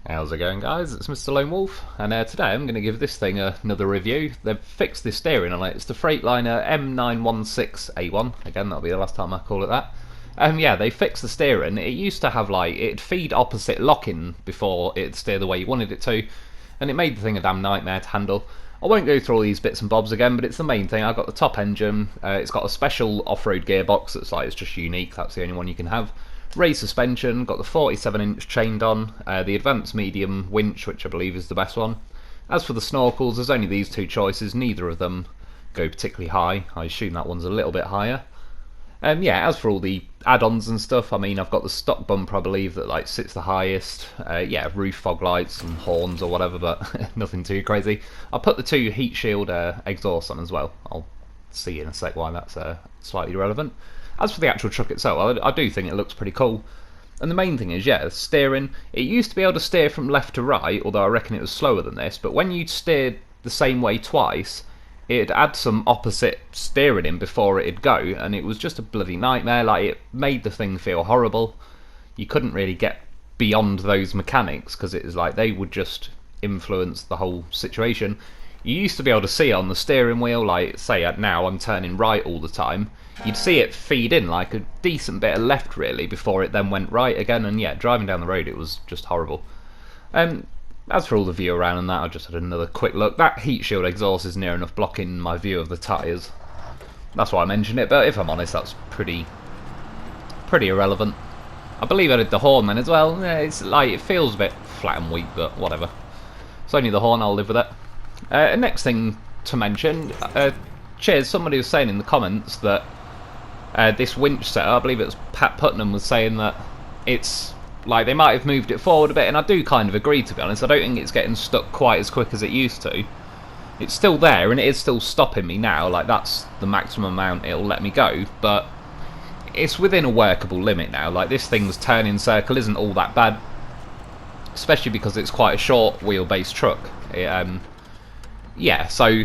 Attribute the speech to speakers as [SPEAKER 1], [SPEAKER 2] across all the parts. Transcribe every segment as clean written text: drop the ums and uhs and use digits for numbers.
[SPEAKER 1] How's it going, guys? It's Mr. Lone Wolf, and today I'm going to give this thing another review. They've fixed the steering on it. It's the Freightliner M916A1. Again, that'll be the last time I call it that. Yeah, they fixed the steering. It used to have, like, it'd feed opposite locking before it'd steer the way you wanted it to, and it made the thing a damn nightmare to handle. I won't go through all these bits and bobs again, but it's the main thing. I've got the top engine. It's got a special off-road gearbox that's like, it's just unique. That's the only one you can have. Raised suspension, got the 47-inch chained on, the advanced medium winch, which I believe is the best one. As for the snorkels, there's only these two choices. Neither of them go particularly high. I assume that one's a little bit higher. Yeah, as for all the add-ons and stuff, I mean, I've got the stock bumper, I believe, that like sits the highest. Yeah, roof fog lights and horns or whatever, but nothing too crazy. I'll put the two heat shield exhausts on as well. I'll see in a sec why that's slightly relevant. As for the actual truck itself, I do think it looks pretty cool. And the main thing is, yeah, steering. It used to be able to steer from left to right, although I reckon it was slower than this, but when you steered the same way twice, it'd add some opposite steering in before it'd go, and it was just a bloody nightmare. Like, it made the thing feel horrible. You couldn't really get beyond those mechanics, because it was like they would just influence the whole situation. You used to be able to see on the steering wheel, like, say now I'm turning right all the time, you'd see it feed in like a decent bit of left really before it then went right again, and yeah, driving down the road it was just horrible. As for all the view around and that, I just had another quick look. That heat shield exhaust is near enough blocking my view of the tyres. That's why I mentioned it, but if I'm honest, that's pretty irrelevant. I believe I did the horn then as well. Yeah, it's like, it feels a bit flat and weak, but whatever. It's only the horn, I'll live with it. Next thing to mention, cheers, somebody was saying in the comments that this winch setup, I believe it was Pat Putnam, was saying that it's like they might have moved it forward a bit, and I do kind of agree, to be honest. I don't think it's getting stuck quite as quick as it used to. It's still there, and it is still stopping me now, like that's the maximum amount it'll let me go, but it's within a workable limit now. Like, this thing's turning circle isn't all that bad, especially because it's quite a short wheelbase truck. Yeah, so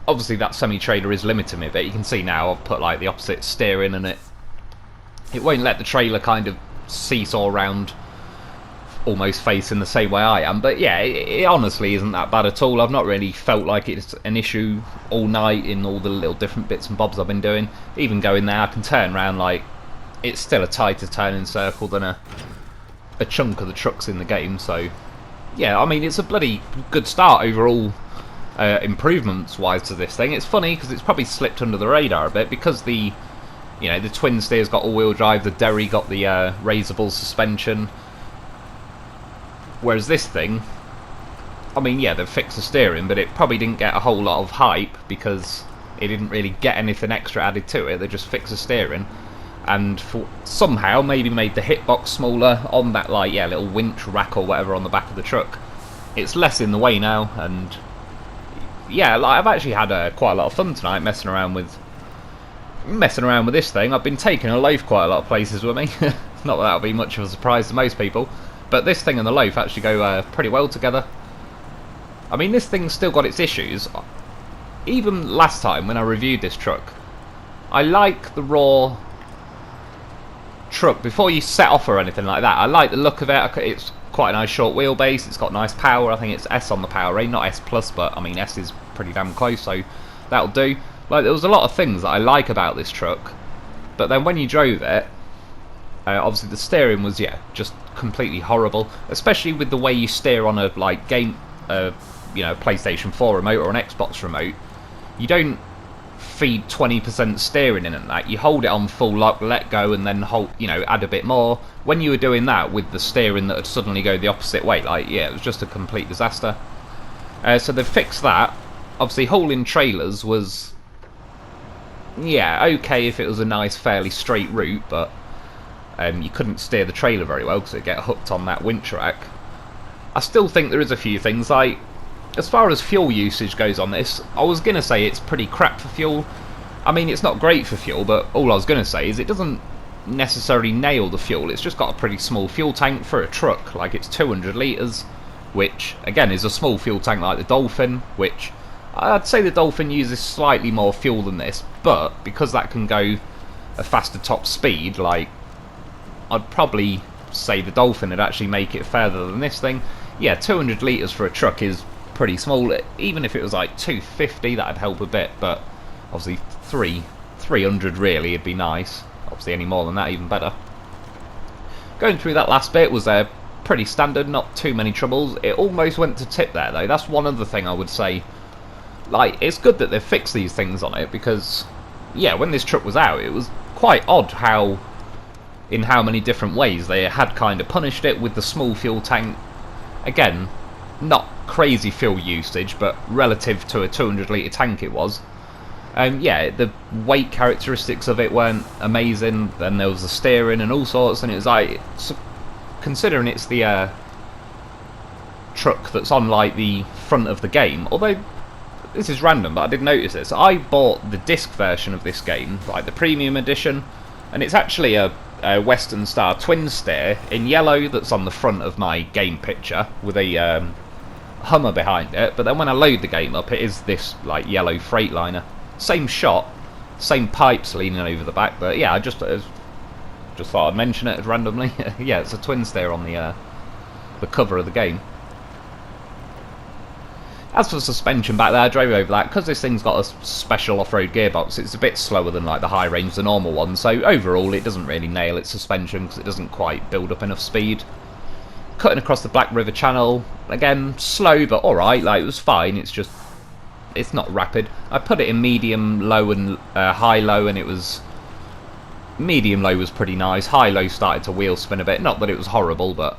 [SPEAKER 1] obviously that semi-trailer is limiting me, but you can see now I've put like the opposite steering, and it won't let the trailer kind of seesaw around almost facing the same way I am. But yeah, it honestly isn't that bad at all. I've not really felt like it's an issue all night in all the little different bits and bobs I've been doing. Even going there, I can turn around, like, it's still a tighter turning circle than a chunk of the trucks in the game. So yeah, I mean, it's a bloody good start overall. Improvements wise to this thing. It's funny because it's probably slipped under the radar a bit because the twin steer's got all-wheel drive, the Derry got the raisable suspension, whereas this thing, I mean, yeah, they've fixed the steering, but it probably didn't get a whole lot of hype because it didn't really get anything extra added to it. They just fixed the steering and somehow maybe made the hitbox smaller on that, like, yeah, little winch rack or whatever on the back of the truck. It's less in the way now, and yeah, like, I've actually had quite a lot of fun tonight messing around with this thing. I've been taking a loaf quite a lot of places with me. Not that that'll be much of a surprise to most people, but this thing and the loaf actually go pretty well together. I mean, this thing's still got its issues. Even last time when I reviewed this truck, I like the raw truck before you set off or anything like that. I like the look of it. It's quite a nice short wheelbase, it's got nice power. I think it's S on the power rating, not S plus, but I mean S is pretty damn close, so that'll do. Like, there was a lot of things that I like about this truck, but then when you drove it, obviously the steering was, yeah, just completely horrible, especially with the way you steer on a, like, game, PlayStation 4 remote or an Xbox remote. You don't feed 20% steering in and that. You hold it on full lock, let go, and then hold, add a bit more. When you were doing that with the steering that would suddenly go the opposite way, like, yeah, it was just a complete disaster. So they've fixed that. Obviously, hauling trailers was, yeah, okay if it was a nice, fairly straight route, but you couldn't steer the trailer very well because it'd get hooked on that winch rack. I still think there is a few things, like, as far as fuel usage goes on this, I was going to say it's pretty crap for fuel. I mean, it's not great for fuel, but all I was going to say is it doesn't necessarily nail the fuel. It's just got a pretty small fuel tank for a truck. Like, it's 200 litres, which, again, is a small fuel tank like the Dolphin, which I'd say the Dolphin uses slightly more fuel than this, but because that can go a faster top speed, like, I'd probably say the Dolphin would actually make it further than this thing. Yeah, 200 litres for a truck is pretty small. Even if it was like 250, that'd help a bit, but obviously 300 really would be nice. Obviously any more than that, even better. Going through that last bit was pretty standard, not too many troubles. It almost went to tip there though. That's one other thing I would say. Like, it's good that they've fixed these things on it, because yeah, when this truck was out, it was quite odd how, in how many different ways they had kind of punished it with the small fuel tank. Again, not crazy fuel usage, but relative to a 200 litre tank it was. Yeah, the weight characteristics of it weren't amazing. Then there was the steering and all sorts, and it was like, considering it's the truck that's on like the front of the game, although this is random, but I did notice this. I bought the disc version of this game, like the premium edition, and it's actually a Western Star twin steer in yellow that's on the front of my game picture with a Hummer behind it. But then when I load the game up, it is this like yellow Freightliner. Same shot, same pipes leaning over the back, but yeah, I just thought I'd mention it randomly. Yeah, it's a twin steer on the cover of the game. As for suspension back there, I drove over that. Because this thing's got a special off-road gearbox, it's a bit slower than like the high range, the normal one, so overall it doesn't really nail its suspension because it doesn't quite build up enough speed. Cutting across the Black River Channel, again, slow but alright, like it was fine, it's not rapid. I put it in medium, low and high-low, and it was... medium-low was pretty nice, high-low started to wheel spin a bit, not that it was horrible, but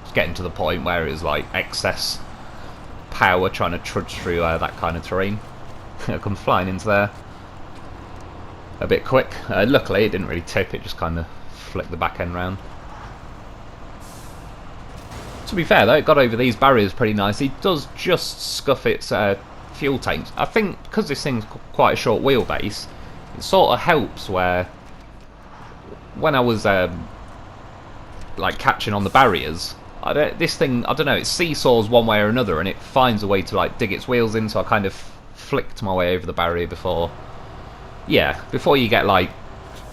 [SPEAKER 1] it's getting to the point where it was like excess power trying to trudge through that kind of terrain. I come flying into there a bit quick. Luckily it didn't really tip, it just kind of flicked the back end round. To be fair though, it got over these barriers pretty nicely. It does just scuff its fuel tanks. I think because this thing's quite a short wheelbase, it sort of helps where when I was like catching on the barriers, this thing, I don't know, it seesaws one way or another and it finds a way to like dig its wheels in, so I kind of flicked my way over the barrier before. Yeah, before you get like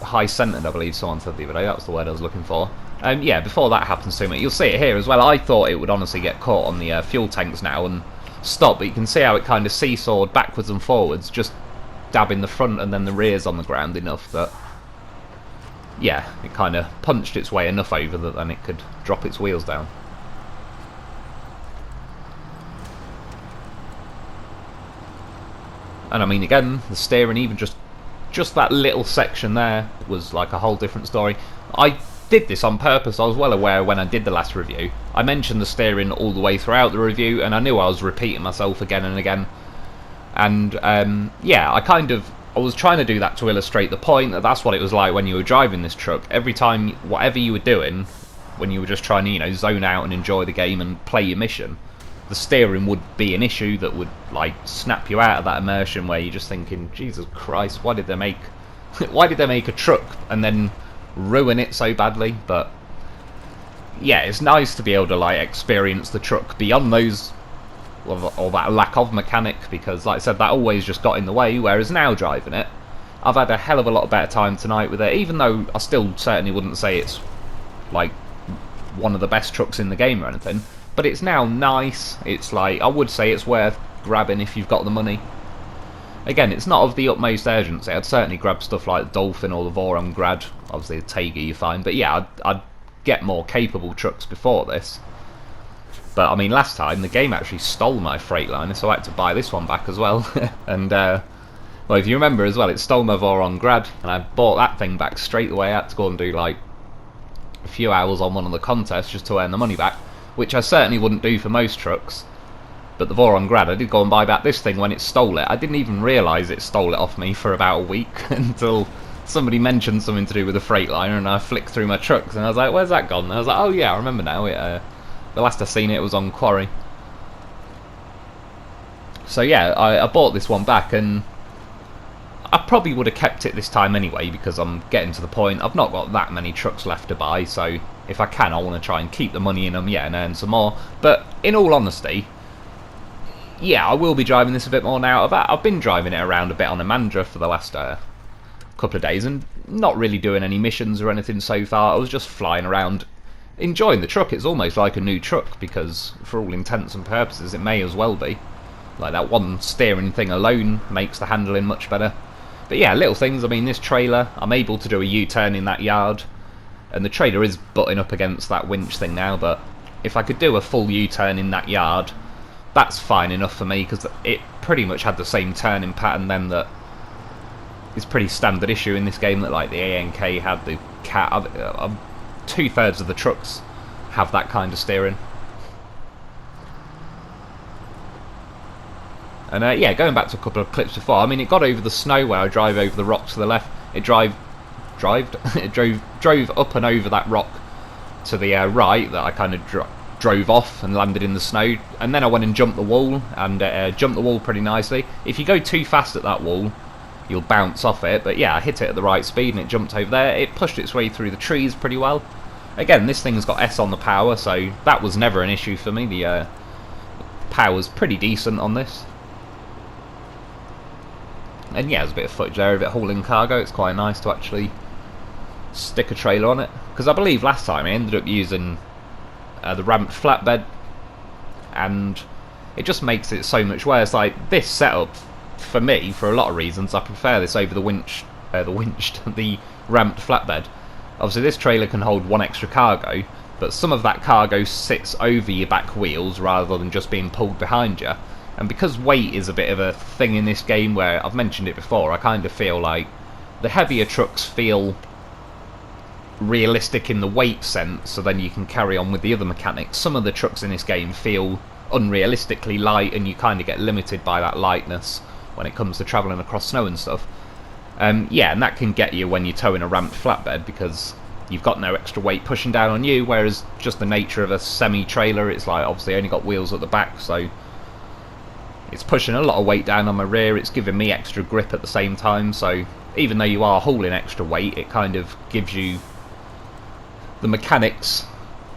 [SPEAKER 1] high centered, I believe someone said the other day, that was the word I was looking for. Yeah, before that happens to me, you'll see it here as well. I thought it would honestly get caught on the fuel tanks now and stop, but you can see how it kind of seesawed backwards and forwards, just dabbing the front and then the rears on the ground enough that, yeah, it kind of punched its way enough over that then it could drop its wheels down. And I mean, again, the steering, even just that little section there was like a whole different story. I did this on purpose. I was well aware when I did the last review. I mentioned the steering all the way throughout the review, and I knew I was repeating myself again and again. And yeah, I was trying to do that to illustrate the point that that's what it was like when you were driving this truck. Every time, whatever you were doing, when you were just trying to, you know, zone out and enjoy the game and play your mission, the steering would be an issue that would like snap you out of that immersion where you're just thinking, Jesus Christ, why did they make a truck and then ruin it so badly? But yeah, it's nice to be able to like experience the truck beyond those, or that lack of mechanic, because like I said, that always just got in the way. Whereas now driving it, I've had a hell of a lot better time tonight with it, even though I still certainly wouldn't say it's like one of the best trucks in the game or anything, but it's now nice. It's like, I would say it's worth grabbing if you've got the money. Again, it's not of the utmost urgency. I'd certainly grab stuff like the Dolphin or the Voron Grad, obviously the Taiga you find, but yeah, I'd get more capable trucks before this. But I mean, last time the game actually stole my Freightliner, so I had to buy this one back as well. And well, if you remember as well, it stole my Voron Grad, and I bought that thing back straight away. I had to go and do like a few hours on one of the contests just to earn the money back, which I certainly wouldn't do for most trucks. But the Voron Grad, I did go and buy back this thing when it stole it. I didn't even realise it stole it off me for about a week until somebody mentioned something to do with a Freightliner, and I flicked through my trucks and I was like, where's that gone? And I was like, oh yeah, I remember now. The last I seen it was on Quarry. So yeah, I bought this one back, and I probably would have kept it this time anyway, because I'm getting to the point, I've not got that many trucks left to buy, so if I can, I want to try and keep the money in them, yeah, and earn some more. But in all honesty, yeah, I will be driving this a bit more now. I've been driving it around a bit on a Mandra for the last couple of days, and not really doing any missions or anything so far. I was just flying around enjoying the truck. It's almost like a new truck because for all intents and purposes it may as well be. Like that one steering thing alone makes the handling much better. But yeah, little things. I mean, this trailer, I'm able to do a U-turn in that yard, and the trailer is butting up against that winch thing now, but if I could do a full U-turn in that yard, that's fine enough for me, because it pretty much had the same turning pattern then that is pretty standard issue in this game, that like the ANK had, the Cat, 2/3 of the trucks have that kind of steering. And yeah, going back to a couple of clips before, I mean, it got over the snow where I drive over the rock to the left. It drove up and over that rock to the right that I kind of drove off and landed in the snow. And then I went and jumped the wall, and jumped the wall pretty nicely. If you go too fast at that wall, you'll bounce off it. But yeah, I hit it at the right speed and it jumped over there. It pushed its way through the trees pretty well. Again, this thing's got S on the power, so that was never an issue for me. The power's pretty decent on this. And yeah, there's a bit of footage there of it hauling cargo. It's quite nice to actually stick a trailer on it, because I believe last time I ended up using the ramped flatbed, and it just makes it so much worse. Like, this setup, for me, for a lot of reasons, I prefer this over the the ramped flatbed. Obviously this trailer can hold one extra cargo, but some of that cargo sits over your back wheels rather than just being pulled behind you. And because weight is a bit of a thing in this game, where I've mentioned it before, I kind of feel like the heavier trucks feel realistic in the weight sense, so then you can carry on with the other mechanics. Some of the trucks in this game feel unrealistically light, and you kind of get limited by that lightness when it comes to travelling across snow and stuff. Yeah, and that can get you when you're towing a ramped flatbed, because you've got no extra weight pushing down on you, whereas just the nature of a semi-trailer, it's like obviously only got wheels at the back, so it's pushing a lot of weight down on my rear. It's giving me extra grip at the same time, so even though you are hauling extra weight, it kind of gives you the mechanics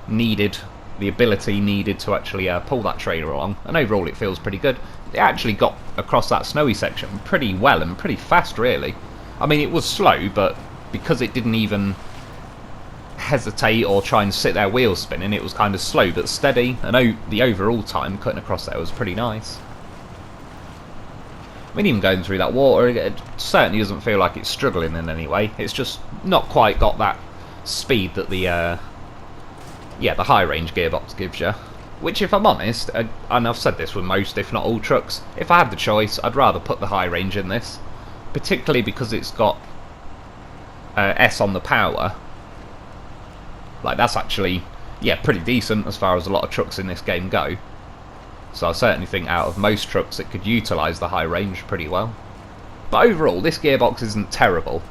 [SPEAKER 1] needed, the ability needed to actually pull that trailer along, and overall it feels pretty good. It actually got across that snowy section pretty well and pretty fast, really. I mean, it was slow, but because it didn't even hesitate or try and sit there wheel spinning, it was kind of slow but steady, and the overall time cutting across there was pretty nice. I mean, even going through that water, it certainly doesn't feel like it's struggling in any way. It's just not quite got that speed that the high range gearbox gives you. Which, if I'm honest, and I've said this with most, if not all trucks, if I had the choice, I'd rather put the high range in this. Particularly because it's got S on the power. Like, that's actually, yeah, pretty decent as far as a lot of trucks in this game go. So I certainly think out of most trucks it could utilise the high range pretty well. But overall, this gearbox isn't terrible.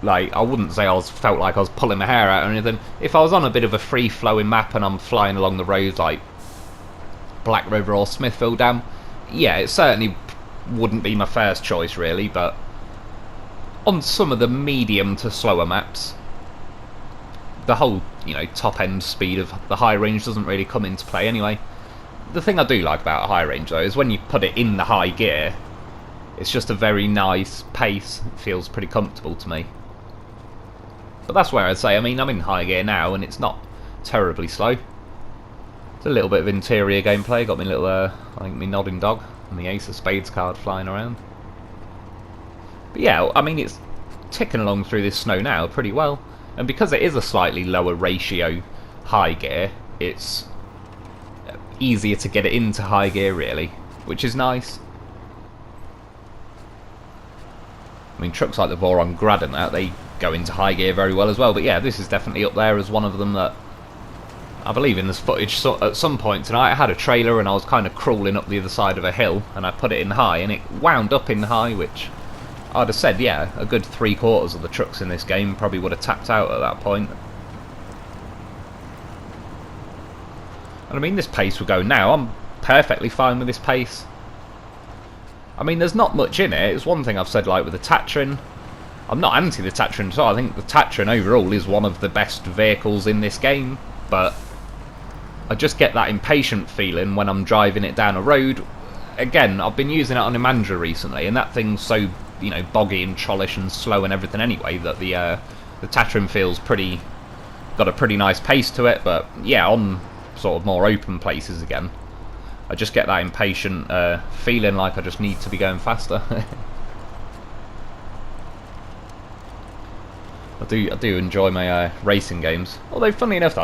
[SPEAKER 1] Like, I wouldn't say felt like I was pulling my hair out or anything. If I was on a bit of a free-flowing map and I'm flying along the roads like Black River or Smithfield Dam, yeah, it certainly wouldn't be my first choice really, but on some of the medium to slower maps, the whole, top end speed of the high range doesn't really come into play anyway. The thing I do like about a high range though is when you put it in the high gear, it's just a very nice pace. It feels pretty comfortable to me. But that's where I'd say, I mean, I'm in high gear now and it's not terribly slow. It's a little bit of interior gameplay. Got my little, I think my nodding dog and the Ace of Spades card flying around. But yeah, I mean, it's ticking along through this snow now pretty well. And because it is a slightly lower ratio high gear, it's easier to get it into high gear really, which is nice. I mean, trucks like the Voron Grad and that, they go into high gear very well as well, but yeah, this is definitely up there as one of them that I believe in this footage. So at some point tonight I had a trailer and I was kind of crawling up the other side of a hill and I put it in high and it wound up in high, which I'd have said, yeah, a good 3/4 of the trucks in this game probably would have tapped out at that point. And I mean, this pace we're going now, I'm perfectly fine with this pace. I mean, there's not much in it. It's one thing I've said, like with the Tatran. I'm not anti the Tatran at all. I think the Tatran overall is one of the best vehicles in this game, but I just get that impatient feeling when I'm driving it down a road. Again, I've been using it on Imandra recently, and that thing's so, boggy and trollish and slow and everything anyway, that the Tatran feels pretty got a pretty nice pace to it, but yeah, on sort of more open places again, I just get that impatient feeling like I just need to be going faster. I do enjoy my racing games. Although, funny enough,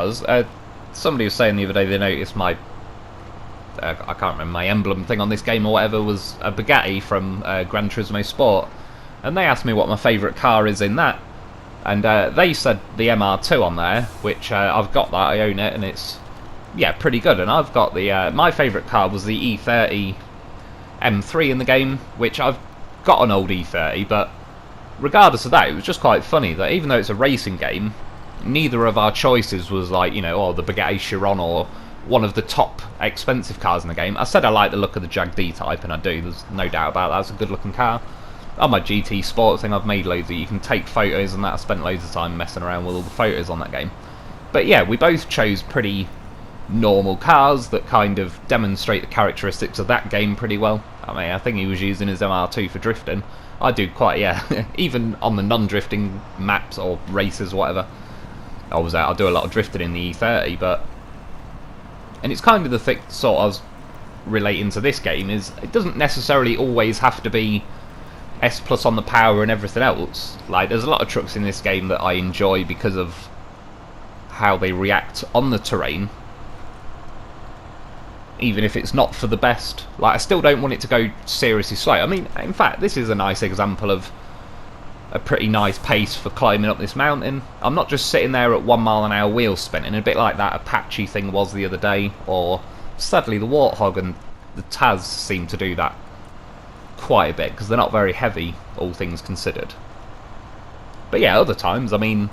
[SPEAKER 1] somebody was saying the other day they noticed my I can't remember, my emblem thing on this game or whatever was a Bugatti from Gran Turismo Sport, and they asked me what my favourite car is in that, and they said the MR2 on there, which I've got that, I own it, and it's yeah pretty good. And I've got the my favourite car was the E30 M3 in the game, which I've got an old E30, but regardless of that, it was just quite funny that even though it's a racing game, neither of our choices was like, you know, oh, the Bugatti Chiron or one of the top expensive cars in the game. I said I like the look of the Jag D-Type, and I do, there's no doubt about that. It's a good looking car. On my GT Sport thing, I've made loads of, you can take photos and that. I spent loads of time messing around with all the photos on that game. But yeah, we both chose pretty normal cars that kind of demonstrate the characteristics of that game pretty well. I mean, I think he was using his MR2 for drifting. I do quite, yeah, even on the non-drifting maps or races or whatever. I do a lot of drifting in the E30, but... And it's kind of the thing sort of relating to this game, is it doesn't necessarily always have to be S plus on the power and everything else. Like, there's a lot of trucks in this game that I enjoy because of how they react on the terrain, even if it's not for the best. Like, I still don't want it to go seriously slow. I mean, in fact, this is a nice example of a pretty nice pace for climbing up this mountain. I'm not just sitting there at 1 mile an hour wheels spinning, a bit like that Apache thing was the other day, or sadly the Warthog and the Taz seem to do that quite a bit, because they're not very heavy, all things considered. But yeah, other times, I mean,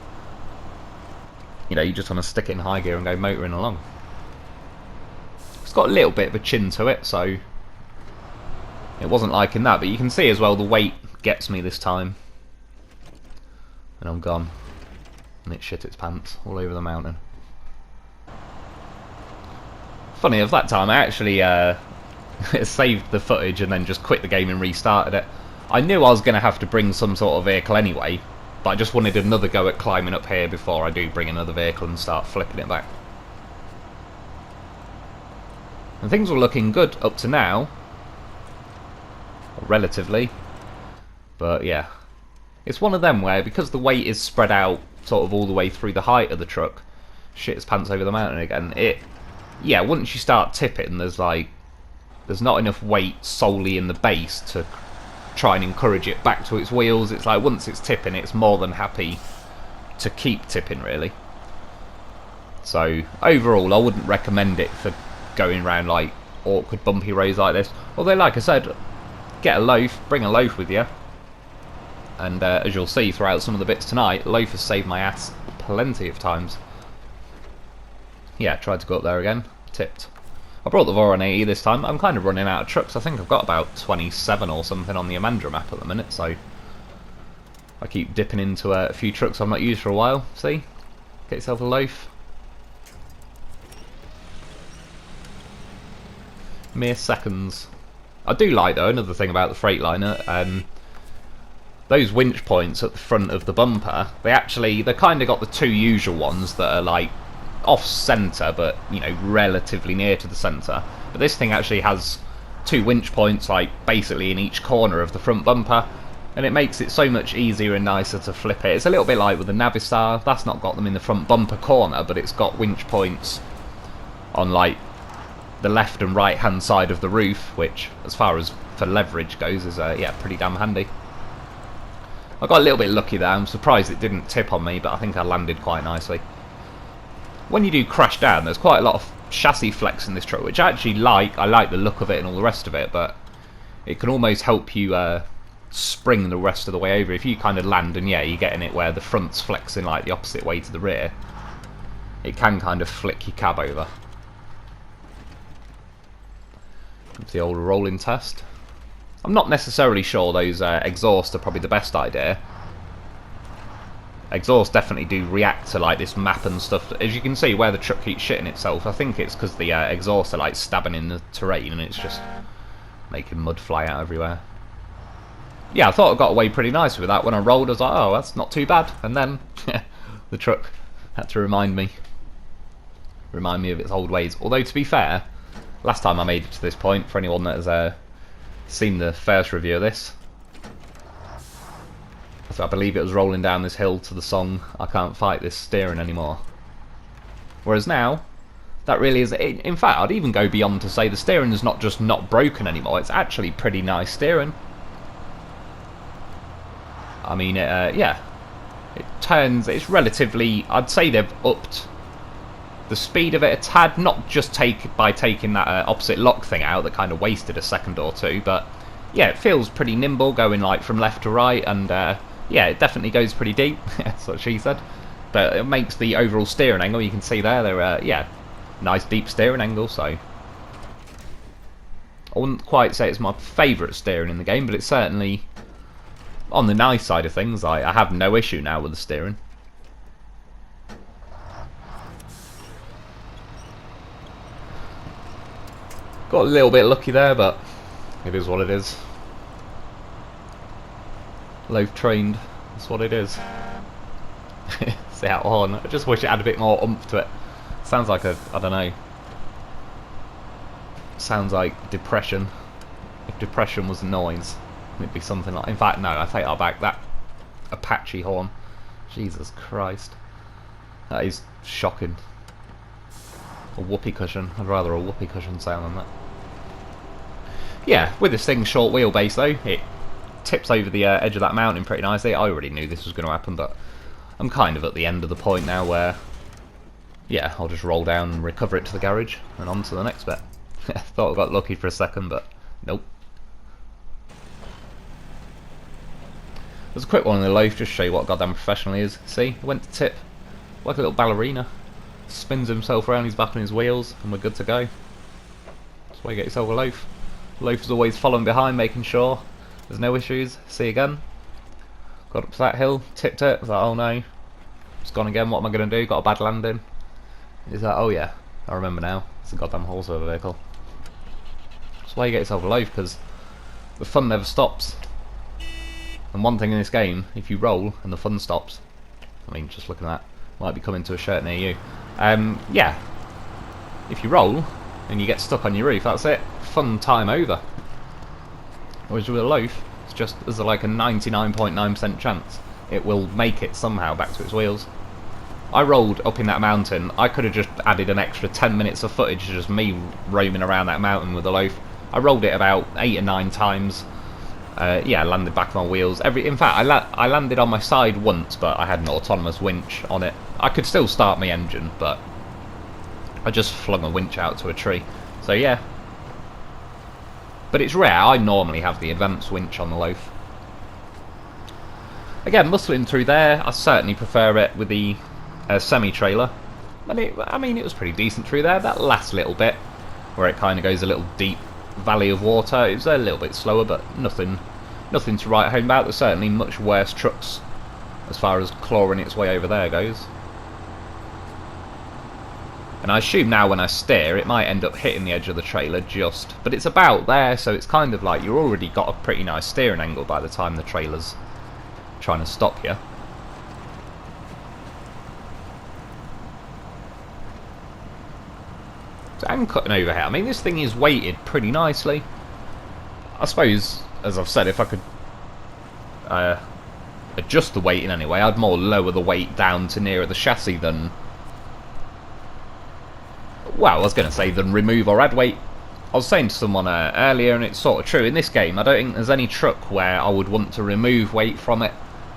[SPEAKER 1] you know, you just want to stick it in high gear and go motoring along. It's got a little bit of a chin to it, so it wasn't liking that, but you can see as well the weight gets me this time. And I'm gone. And it shit its pants all over the mountain. Funny, of that time I actually saved the footage and then just quit the game and restarted it. I knew I was going to have to bring some sort of vehicle anyway, but I just wanted another go at climbing up here before I do bring another vehicle and start flipping it back. And things were looking good up to now. Relatively. But yeah. It's one of them where, because the weight is spread out sort of all the way through the height of the truck, shit its pants over the mountain again, yeah, once you start tipping, there's not enough weight solely in the base to try and encourage it back to its wheels. It's like, once it's tipping, it's more than happy to keep tipping, really. So, overall, I wouldn't recommend it for going around, like, awkward, bumpy roads like this. Although, like I said, get a loaf, bring a loaf with you. And as you'll see throughout some of the bits tonight, loaf has saved my ass plenty of times. Yeah, tried to go up there again, tipped. I brought the Voron 80 this time. I'm kind of running out of trucks. I think I've got about 27 or something on the Amandra map at the minute, so I keep dipping into a few trucks I've not used for a while. See? Get yourself a loaf. Mere seconds. I do like, though, another thing about the Freightliner, those winch points at the front of the bumper, they're kind of got the two usual ones that are like off-centre, but you know, relatively near to the centre. But this thing actually has two winch points, like basically in each corner of the front bumper, and it makes it so much easier and nicer to flip it. It's a little bit like with the Navistar. That's not got them in the front bumper corner, but it's got winch points on like the left and right hand side of the roof, which, as far as for leverage goes, is yeah, pretty damn handy. I got a little bit lucky there. I'm surprised it didn't tip on me, but I think I landed quite nicely. When you do crash down, there's quite a lot of chassis flex in this truck, which I actually like. I like the look of it and all the rest of it, but it can almost help you spring the rest of the way over. If you kind of land and yeah, you're getting it where the front's flexing like the opposite way to the rear, it can kind of flick your cab over. It's the old rolling test. I'm not necessarily sure those exhausts are probably the best idea. Exhausts definitely do react to like this map and stuff. As you can see where the truck keeps shitting itself, I think it's because the exhausts are like stabbing in the terrain and it's just making mud fly out everywhere. Yeah, I thought I got away pretty nice with that. When I rolled, I was like, oh, that's not too bad. And then the truck Had to remind me of its old ways. Although, to be fair, last time I made it to this point, for anyone that has seen the first review of this, so I believe it was rolling down this hill to the song "I Can't Fight This Steering Anymore." Whereas now, that really is... In fact, I'd even go beyond to say the steering is not just not broken anymore, it's actually pretty nice steering. I mean, yeah, it turns... It's relatively... I'd say they've upped the speed of it a tad, not just by taking that opposite lock thing out that kind of wasted a second or two, but yeah, it feels pretty nimble going like from left to right, and yeah, it definitely goes pretty deep. That's what she said. But it makes the overall steering angle, you can see there, they're yeah, nice deep steering angle. So I wouldn't quite say it's my favourite steering in the game, but it's certainly on the nice side of things. I have no issue now with the steering. Got a little bit lucky there, but it is what it is. Loaf trained, that's what it is. See that horn? I just wish it had a bit more oomph to it. Sounds like a, I don't know. Sounds like depression. If depression was noise, it'd be something like... In fact, no, I take that back. That Apache horn. Jesus Christ. That is shocking. A whoopee cushion. I'd rather a whoopee cushion sound than that. Yeah, with this thing's short wheelbase though, it tips over the edge of that mountain pretty nicely. I already knew this was going to happen, but I'm kind of at the end of the point now where, yeah, I'll just roll down and recover it to the garage and on to the next bit. Thought I got lucky for a second, but nope. There's a quick one on the loaf, just to show you what goddamn professional he is. See, he went to tip like a little ballerina. Spins himself around, he's back on his wheels, and we're good to go. That's why you get yourself a loaf. Loaf is always following behind, making sure there's no issues. See again. Got up to that hill, tipped it, was like, oh no. It's gone again, what am I going to do? Got a bad landing. He's like, oh yeah, I remember now. It's a goddamn horse of a vehicle. That's why you get yourself a loaf, because the fun never stops. And one thing in this game, if you roll and the fun stops, I mean, just looking at that, might be coming to a shirt near you. Yeah, if you roll and you get stuck on your roof, that's it, fun time over. Whereas with a loaf, it's just, there's like a 99.9% chance it will make it somehow back to its wheels. I rolled up in that mountain, I could have just added an extra 10 minutes of footage of just me roaming around that mountain with a loaf. I rolled it about 8 or 9 times. Yeah, I landed back on my wheels. In fact, I landed on my side once, but I had an autonomous winch on it. I could still start my engine, but I just flung a winch out to a tree. So yeah. But it's rare, I normally have the advanced winch on the loaf. Again, muscling through there, I certainly prefer it with the semi-trailer. I mean, it was pretty decent through there. That last little bit, where it kind of goes a little deep valley of water, it was a little bit slower, but nothing to write home about. There's certainly much worse trucks as far as clawing its way over there goes. And I assume now when I steer, it might end up hitting the edge of the trailer just, but it's about there, so it's kind of like you've already got a pretty nice steering angle by the time the trailer's trying to stop you. So I'm cutting over here. I mean, this thing is weighted pretty nicely. I suppose, as I've said, if I could adjust the weight in any way, I'd more lower the weight down to nearer the chassis than... Well, I was going to say than remove or add weight. I was saying to someone earlier, and it's sort of true, in this game I don't think there's any truck where I would want to remove weight from it.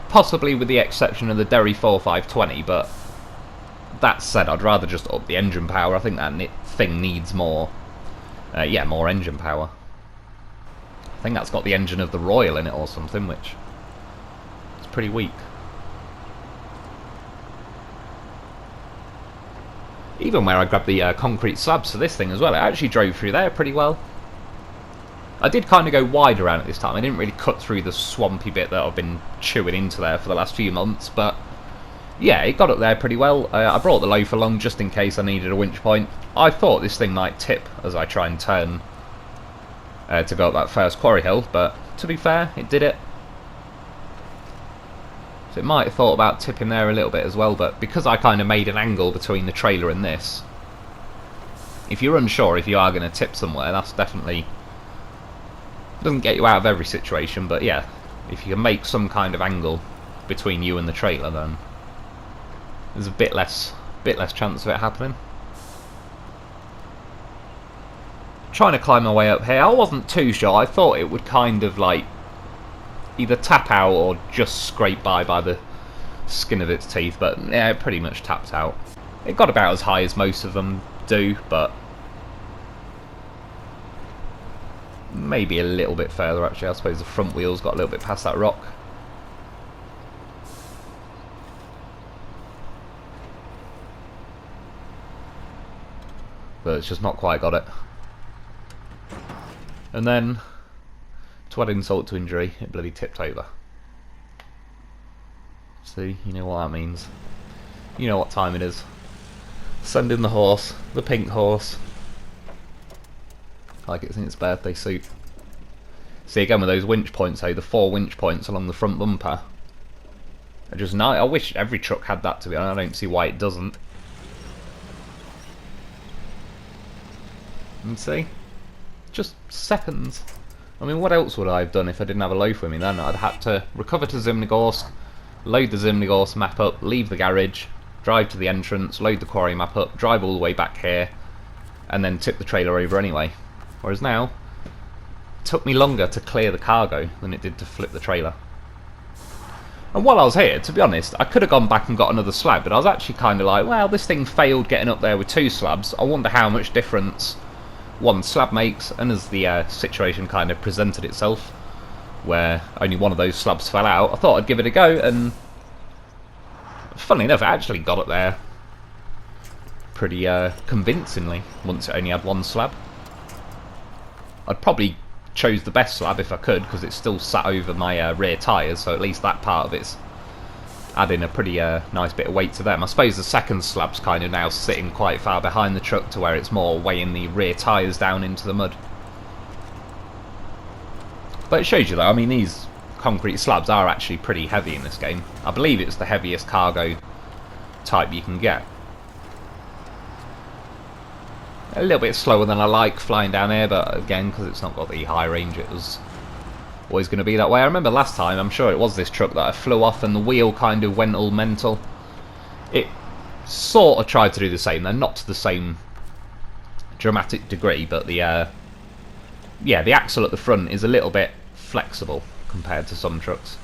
[SPEAKER 1] Possibly with the exception of the Derry 4520, but that said, I'd rather just up the engine power. I think that thing needs more, yeah, more engine power. I think that's got the engine of the Royal in it or something, which is pretty weak. Even where I grabbed the concrete slabs for this thing as well, it actually drove through there pretty well. I did kind of go wide around it this time. I didn't really cut through the swampy bit that I've been chewing into there for the last few months, but yeah, it got up there pretty well. I brought the loaf along just in case I needed a winch point. I thought this thing might tip as I try and turn to go up that first quarry hill, but to be fair, it did it. So it might have thought about tipping there a little bit as well, but because I kind of made an angle between the trailer and this, if you're unsure if you are going to tip somewhere, that's definitely... doesn't get you out of every situation, but yeah, if you can make some kind of angle between you and the trailer, then there's a bit less chance of it happening. Trying to climb my way up here, I wasn't too sure. I thought it would kind of like either tap out or just scrape by the skin of its teeth, but yeah, it pretty much tapped out. It got about as high as most of them do, but maybe a little bit further actually. I suppose the front wheels got a little bit past that rock. But it's just not quite got it. And then, to add insult to injury, it bloody tipped over. See, you know what that means. You know what time it is. Send in the horse, the pink horse. Like it's in its birthday suit. See, again with those winch points though, the 4 winch points along the front bumper are just nice. I wish every truck had that, to be honest. I don't see why it doesn't. And see? Just seconds. I mean, what else would I have done if I didn't have a loaf with me then? I'd had to recover to Zimnegorsk, load the Zimnegorsk map up, leave the garage, drive to the entrance, load the quarry map up, drive all the way back here, and then tip the trailer over anyway. Whereas now, it took me longer to clear the cargo than it did to flip the trailer. And while I was here, to be honest, I could have gone back and got another slab, but I was actually kind of like, well, this thing failed getting up there with 2 slabs. I wonder how much difference 1 slab makes. And as the situation kind of presented itself, where only one of those slabs fell out, I thought I'd give it a go, and funnily enough, I actually got up there pretty convincingly once it only had 1 slab. I'd probably chose the best slab if I could, because it's still sat over my rear tyres, so at least that part of it's adding a pretty nice bit of weight to them. I suppose the second slab's kind of now sitting quite far behind the truck to where it's more weighing the rear tyres down into the mud. But it shows you though, I mean, these concrete slabs are actually pretty heavy in this game. I believe it's the heaviest cargo type you can get. A little bit slower than I like flying down here, but again, because it's not got the high range, it was always going to be that way. I remember last time, I'm sure it was this truck that I flew off and the wheel kind of went all mental. It sort of tried to do the same, then not to the same dramatic degree, but the yeah, the axle at the front is a little bit flexible compared to some trucks.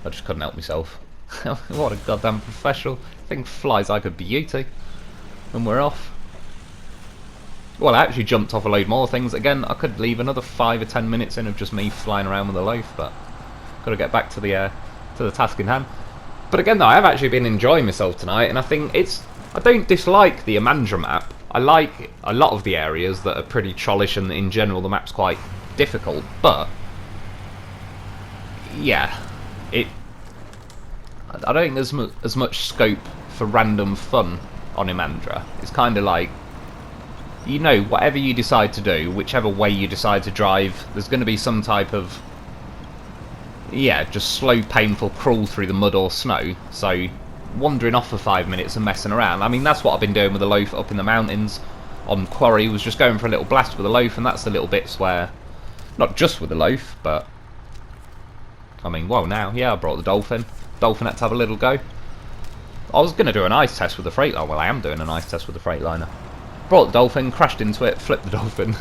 [SPEAKER 1] I just couldn't help myself. What a goddamn professional. Thing flies like a beauty. And we're off. Well, I actually jumped off a load more things. Again, I could leave another 5 or 10 minutes in of just me flying around with a loaf, but got to get back to the task in hand. But again, though, I have actually been enjoying myself tonight, and I think I don't dislike the Amandra map. I like a lot of the areas that are pretty trollish, and in general the map's quite difficult, but yeah, I don't think there's as much scope for random fun on Amandra. It's kind of like, you know, whatever you decide to do, whichever way you decide to drive, there's going to be some type of, yeah, just slow, painful crawl through the mud or snow. So wandering off for 5 minutes and messing around, I mean, that's what I've been doing with the loaf up in the mountains on quarry, was just going for a little blast with the loaf, and that's the little bits where, not just with the loaf, but I mean, well, now, yeah, I brought the Dolphin. Dolphin had to have a little go. I was going to do an ice test with the Freightliner. Well, I am doing an ice test with the Freightliner. Brought the Dolphin, crashed into it, flipped the Dolphin.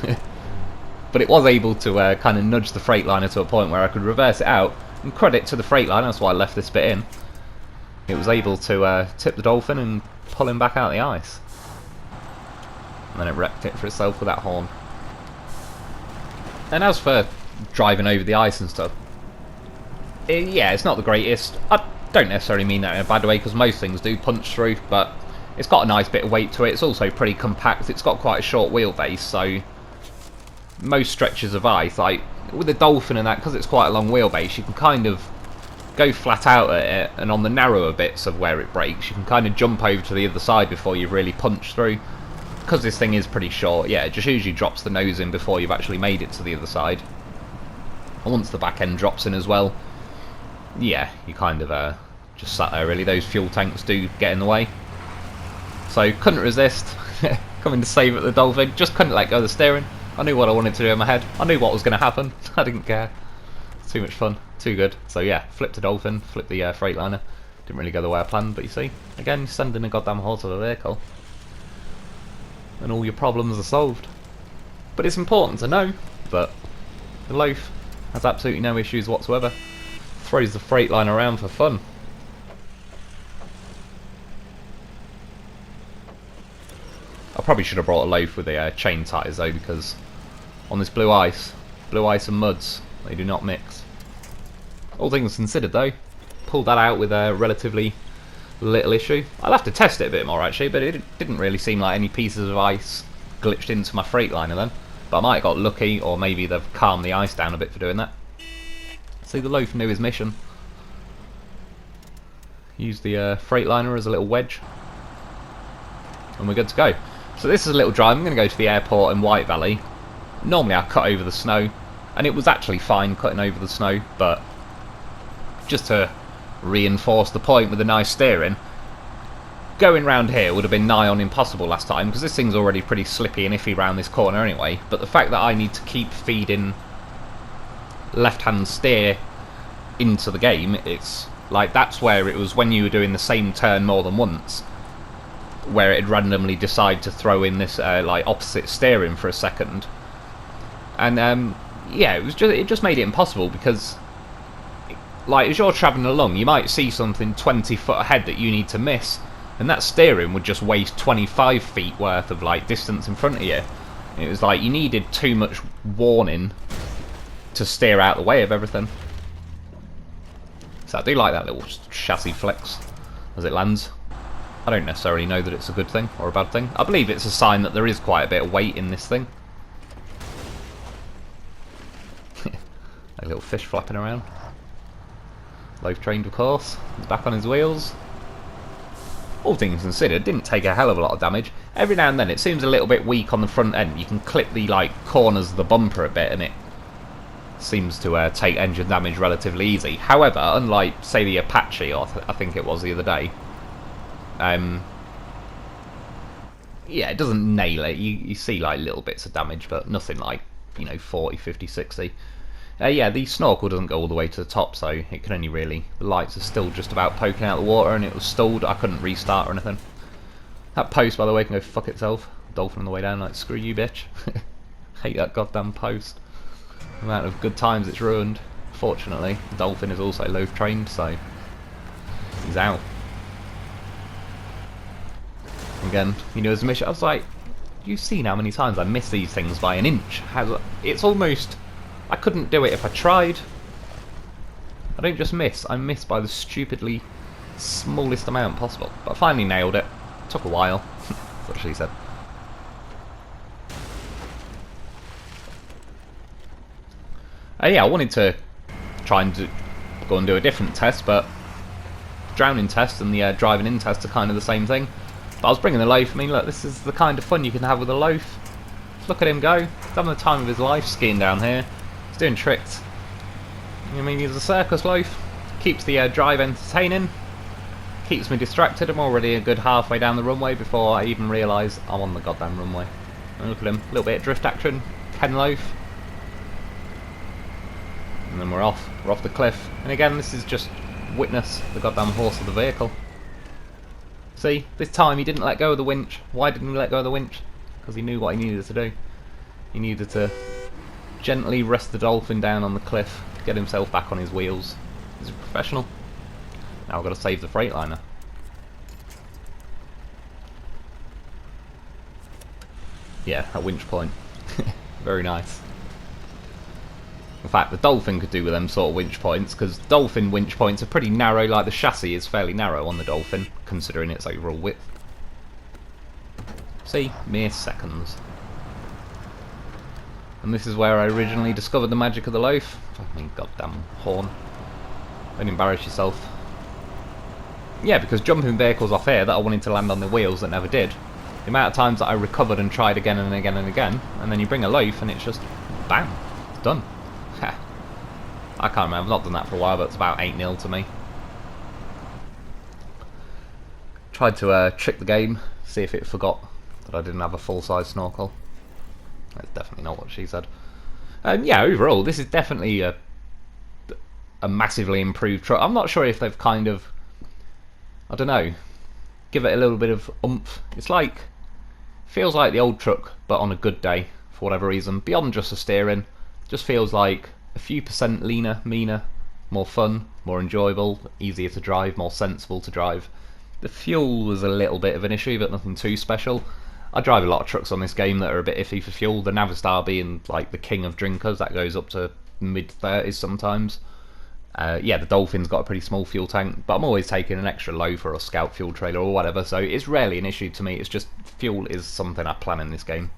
[SPEAKER 1] But it was able to kind of nudge the Freightliner to a point where I could reverse it out. And credit to the Freightliner, that's why I left this bit in. It was able to tip the Dolphin and pull him back out of the ice. And then it wrecked it for itself with that horn. And as for driving over the ice and stuff, yeah, it's not the greatest. I don't necessarily mean that in a bad way, because most things do punch through, but it's got a nice bit of weight to it. It's also pretty compact. It's got quite a short wheelbase, so most stretches of ice, like with the Dolphin and that, because it's quite a long wheelbase, you can kind of go flat out at it, and on the narrower bits of where it breaks, you can kind of jump over to the other side before you really punch through. Because this thing is pretty short, yeah, it just usually drops the nose in before you've actually made it to the other side. And once the back end drops in as well, yeah, you kind of just sat there really. Those fuel tanks do get in the way. So couldn't resist coming to save at the Dolphin. Just couldn't let go of the steering. I knew what I wanted to do in my head. I knew what was going to happen. I didn't care. Too much fun. Too good. So yeah, flipped the Dolphin, flipped the Freightliner. Didn't really go the way I planned, but you see, again, you're sending a goddamn horse of a vehicle, and all your problems are solved. But it's important to know that the Loaf has absolutely no issues whatsoever. Throws the Freightliner around for fun. I probably should have brought a Loaf with the chain tyres though, because on this blue ice and muds, they do not mix. All things considered though, pulled that out with a relatively little issue. I'll have to test it a bit more actually, but it didn't really seem like any pieces of ice glitched into my Freightliner then. But I might have got lucky, or maybe they've calmed the ice down a bit for doing that. See, the Loaf knew his mission. Use the Freightliner as a little wedge, and we're good to go. So this is a little drive. I'm going to go to the airport in White Valley. Normally I cut over the snow, and it was actually fine cutting over the snow, but just to reinforce the point with the nice steering, going round here would have been nigh on impossible last time, because this thing's already pretty slippy and iffy round this corner anyway. But the fact that I need to keep feeding left-hand steer into the game, it's like that's where it was when you were doing the same turn more than once, where it'd randomly decide to throw in this like opposite steering for a second, and yeah, it just made it impossible, because like as you're travelling along, you might see something 20 foot ahead that you need to miss, and that steering would just waste 25 feet worth of like distance in front of you. It was like you needed too much warning to steer out the way of everything. So I do like that little chassis flex as it lands. I don't necessarily know that it's a good thing or a bad thing. I believe it's a sign that there is quite a bit of weight in this thing. A little fish flapping around. Loaf trained, of course. He's back on his wheels. All things considered, didn't take a hell of a lot of damage. Every now and then it seems a little bit weak on the front end. You can clip the like corners of the bumper a bit, and it seems to take engine damage relatively easy. However, unlike say the Apache, or I think it was the other day, yeah, it doesn't nail it. You see like little bits of damage, but nothing like, you know, 40, 50, 60. Yeah, the snorkel doesn't go all the way to the top, so it can only really... The lights are still just about poking out the water, and it was stalled. I couldn't restart or anything. That post, by the way, can go fuck itself. Dolphin on the way down, like, screw you, bitch. Hate that goddamn post. The amount of good times it's ruined. Fortunately, the Dolphin is also Loaf trained, so he's out. Again, you know, as a mission, I was like, you've seen how many times I miss these things by an inch. It's almost... I couldn't do it if I tried. I don't just miss, I miss by the stupidly smallest amount possible. But I finally nailed it. Took a while. That's what she said. Yeah, I wanted to try and go and do a different test, but drowning test and the driving in test are kind of the same thing. But I was bringing the Loaf. I mean, look, this is the kind of fun you can have with a Loaf. Look at him go. He's having the time of his life skiing down here. He's doing tricks. I mean, he's a circus Loaf. Keeps the drive entertaining. Keeps me distracted. I'm already a good halfway down the runway before I even realise I'm on the goddamn runway. And look at him. A little bit of drift action. Ken Loaf. And then we're off. We're off the cliff. And again, this is just witness the goddamn horse of the vehicle. See, this time he didn't let go of the winch. Why didn't he let go of the winch? Because he knew what he needed to do. He needed to gently rest the Dolphin down on the cliff, get himself back on his wheels. He's a professional. Now I've got to save the Freightliner. Yeah, a winch point. Very nice. In fact, the Dolphin could do with them sort of winch points, because Dolphin winch points are pretty narrow, like the chassis is fairly narrow on the Dolphin, considering its overall width. See? Mere seconds. And this is where I originally discovered the magic of the Loaf. I mean, goddamn horn. Don't embarrass yourself. Yeah, because jumping vehicles off here that I wanted to land on the wheels that never did, the amount of times that I recovered and tried again and again and again, and then you bring a Loaf and it's just, bam, it's done. Ha. I can't remember, I've not done that for a while, but it's about 8-0 to me. Tried to trick the game, see if it forgot that I didn't have a full-size snorkel. That's definitely not what she said. Yeah, overall, this is definitely a massively improved truck. I'm not sure if they've kind of, I don't know, give it a little bit of oomph. It's like, feels like the old truck, but on a good day, for whatever reason. Beyond just the steering, just feels like a few percent leaner, meaner, more fun, more enjoyable, easier to drive, more sensible to drive. The fuel was a little bit of an issue, but nothing too special. I drive a lot of trucks on this game that are a bit iffy for fuel. The Navistar being like the king of drinkers, that goes up to mid-30s sometimes. Yeah, the Dolphin's got a pretty small fuel tank, but I'm always taking an extra low for a Scout fuel trailer or whatever, so it's rarely an issue to me. It's just fuel is something I plan in this game.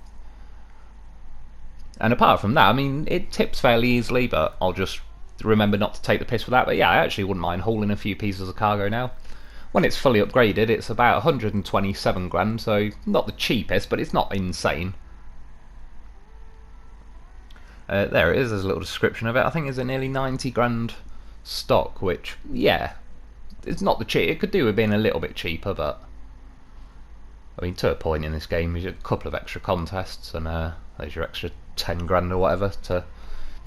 [SPEAKER 1] And apart from that, I mean, it tips fairly easily, but I'll just remember not to take the piss with that. But yeah, I actually wouldn't mind hauling a few pieces of cargo now. When it's fully upgraded, it's about 127 grand, so not the cheapest, but it's not insane. There it is, there's a little description of it. I think it's a nearly 90 grand stock, which, yeah, it's not the cheap. It could do with being a little bit cheaper, but I mean, to a point in this game, there's a couple of extra contests, and there's your extra 10 grand or whatever to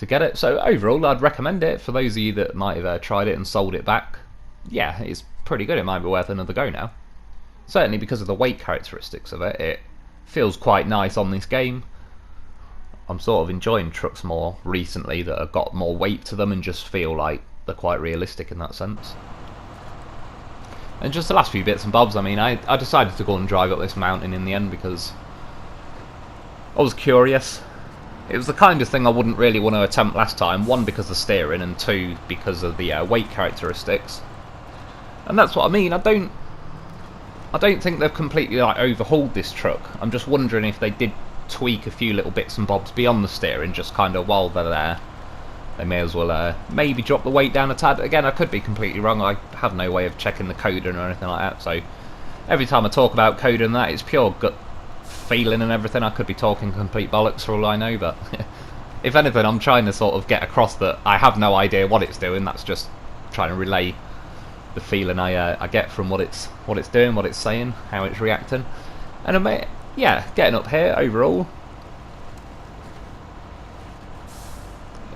[SPEAKER 1] get it. So overall, I'd recommend it for those of you that might have tried it and sold it back. Yeah, it's pretty good. It might be worth another go now. Certainly because of the weight characteristics of it, it feels quite nice on this game. I'm sort of enjoying trucks more recently that have got more weight to them and just feel like they're quite realistic in that sense. And just the last few bits and bobs, I mean, I decided to go and drive up this mountain in the end because I was curious. It was the kind of thing I wouldn't really want to attempt last time. One, because of the steering, and two, because of the weight characteristics. And that's what I mean. I don't think they've completely like overhauled this truck. I'm just wondering if they did tweak a few little bits and bobs beyond the steering, just kind of while they're there. They may as well maybe drop the weight down a tad. Again, I could be completely wrong. I have no way of checking the coding or anything like that. So every time I talk about coding and that, it's pure gut feeling and everything. I could be talking complete bollocks for all I know, but if anything, I'm trying to sort of get across that I have no idea what it's doing. That's just trying to relay the feeling I get from what it's doing, what it's saying, how it's reacting. And yeah, getting up here overall,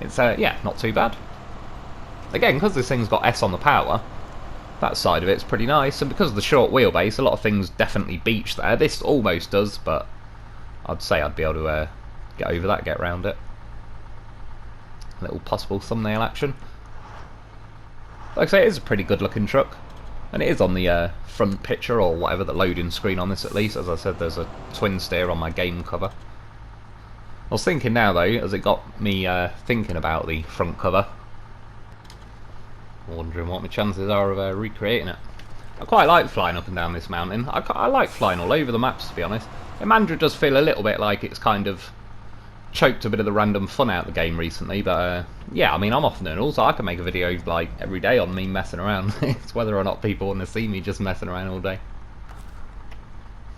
[SPEAKER 1] it's yeah, not too bad. Again, because this thing's got S on the power, that side of it's pretty nice, and because of the short wheelbase, a lot of things definitely beach there. This almost does, but I'd say I'd be able to get over that, get around it. Little possible thumbnail action. Like I say, it is a pretty good looking truck, and it is on the front picture or whatever, the loading screen on this at least. As I said, there's a twin steer on my game cover. I was thinking now though, as it got me thinking about the front cover, wondering what my chances are of recreating it. I quite like flying up and down this mountain. I like flying all over the maps, to be honest. Imandra does feel a little bit like it's kind of choked a bit of the random fun out of the game recently, but yeah, I mean, I'm off Nernal, so I can make a video like every day on me messing around. It's whether or not people want to see me just messing around all day.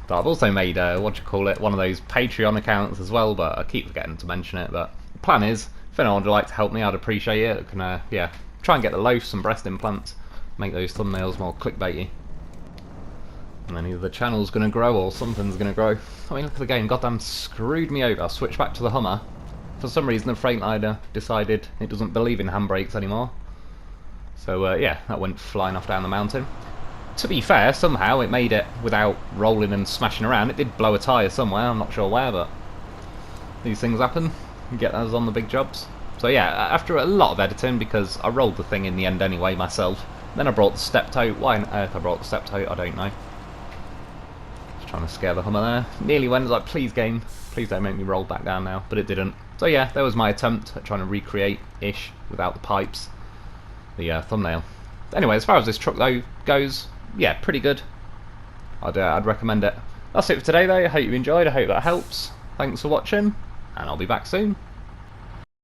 [SPEAKER 1] But I've also made, one of those Patreon accounts as well, but I keep forgetting to mention it. But the plan is, if anyone would like to help me, I'd appreciate it. I can, yeah, try and get the loafs and breast implants, make those thumbnails more clickbaity. And then either the channel's going to grow or something's going to grow. I mean, look at the game, goddamn screwed me over. I switched back to the Hummer. For some reason, the Freightliner decided it doesn't believe in handbrakes anymore. So, yeah, that went flying off down the mountain. To be fair, somehow it made it without rolling and smashing around. It did blow a tyre somewhere, I'm not sure where, but these things happen. You get those on the big jobs. So yeah, after a lot of editing, because I rolled the thing in the end anyway myself, then I brought the step toe. Why on earth I brought the step toe, I don't know. Just trying to scare the Hummer there. Nearly went, like, please game, please don't make me roll back down now, but it didn't. So yeah, that was my attempt at trying to recreate-ish, without the pipes, the thumbnail. Anyway, as far as this truck though goes, yeah, pretty good. I'd recommend it. That's it for today though. I hope you enjoyed. I hope that helps. Thanks for watching, and I'll be back soon.